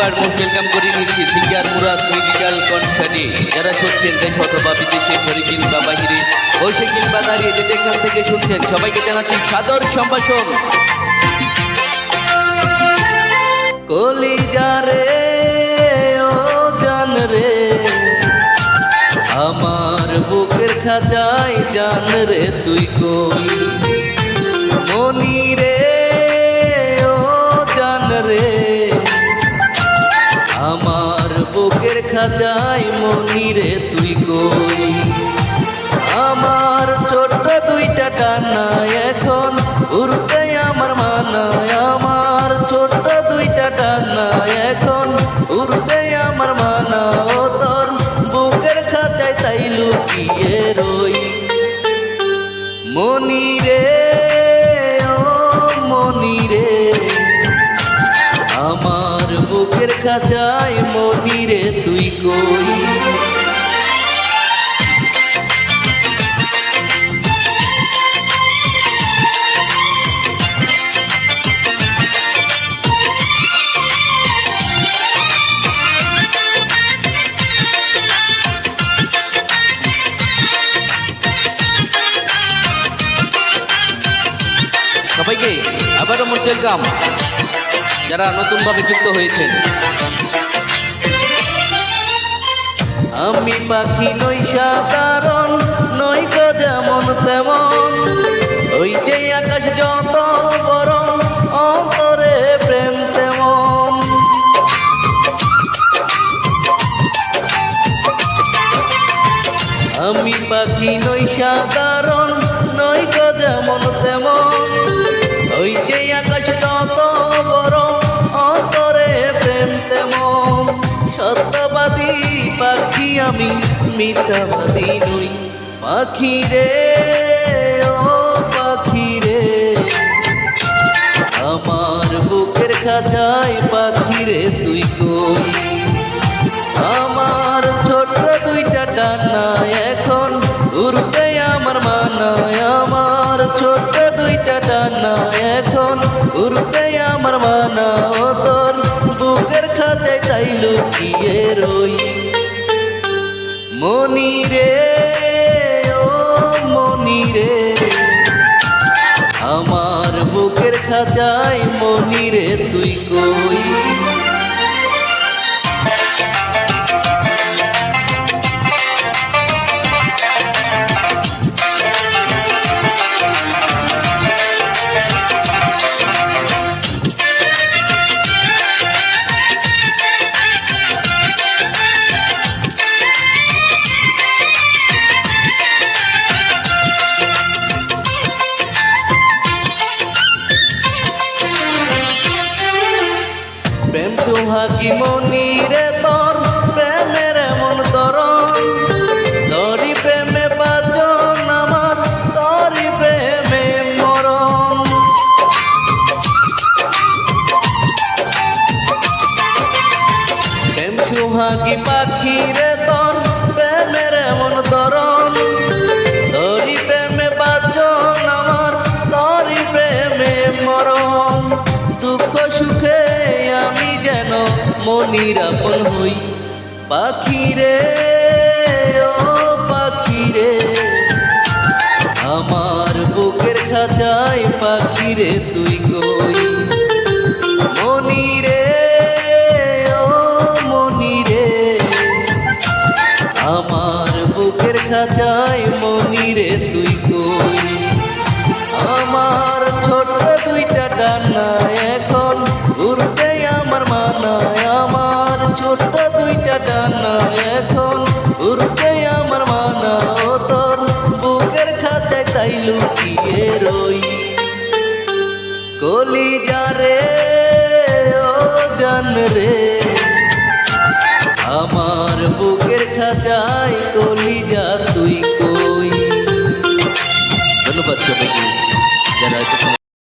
আরেকবার most welcome করে নিচ্ছি সিঙ্গার মুরাদ মিউজিক্যাল কনসার্টে। যারা শুনছেন দেশ অথবা বিদেশে ঘরে কিংবা বাহিরে বসে কিংবা দাঁড়িয়ে যে যেখান থেকে শুনছেন সবাইকে জানাচ্ছি সাদর সম্ভাষণ। কলিজা রে ও জান রে, আমার বুকের খাঁচায় জান রে তুই কই। মনি রে ও জান রে, আমার বুকের খাঁচায় মনি রে তুই কই। আমার ছোট্ট দুইটা ডানা এখন উড়তে আমার মানায়, আমার ছোট্ট দুইটা ডানা এখন উড়তে আমার মানা। ও তোর বুকের খাঁচায় তাই লুকিয়ে রই। মনি রে ও মনি রে, আমার বুকের খাঁচায় মনি রে তুই কই। সবাইকে আবারও মোস্ট ওয়েলকাম যারা নতুনভাবে যুক্ত হয়েছেন। আমি পাখি নই সাধারণ, নই গো যেমন তেমন, ওই যে আকাশ যত বড় অন্তরে প্রেম তেমন। আমি পাখি নই সাধারণ, নই গো যেমন তেমন, ওই যে আকাশ যত বড় অন্তরে প্রেম তেমন। সত্যবাদী পাখি আমি, মিথ্যাবাদী নই। পাখি রে ও পাখি রে, আমার বুকের খাঁচায় পাখি রে তুই কই। আমার ছোট্ট দুইটা ডানা এখন উড়তে আমার মানায়, আমার ছোট্ট দুইটা ডানা এখন উড়তে আমার মানা। ও তোর বুকের খাঁচায় তাই লুকিয়ে রই। মনি রে ও মনি রে, আমার বুকের খাঁচায় মনি রে তুই কই। প্রেম সোহাগী মনি রে তোর প্রেমের এমন ধরন, তোরই প্রেমে বাজন আমার, তোরই প্রেমে মরণ। প্রেম সোহাগী পাখি রে তোর প্রেমের এমন ধরন, তোরই প্রেমে বাজন আমার, তোরই প্রেমে মরণ। দুঃখ সুখে আমি যেন মনির আপন হই। পাখি রে ও পাখি রে, আমার বুকের খাঁচায় পাখি রে তুই কই। মনি রে ও মনি রে, আমার বুকের খাঁচায় মনি রে তুই কই। আমার ছোট্ট দুইটা ডানা এখন উড়তে আমার মানায়, আমার ছোট্ট দুইটা ডানা এখন উড়তে আমার মানা। ও তোর বুকের খাঁচায় তাই লুকিয়ে রই। কলিজা রে ও জান রে, আমার বুকের খাঁচায় কলিজা তুই কই। ধন্যবাদ সবাইকে যারা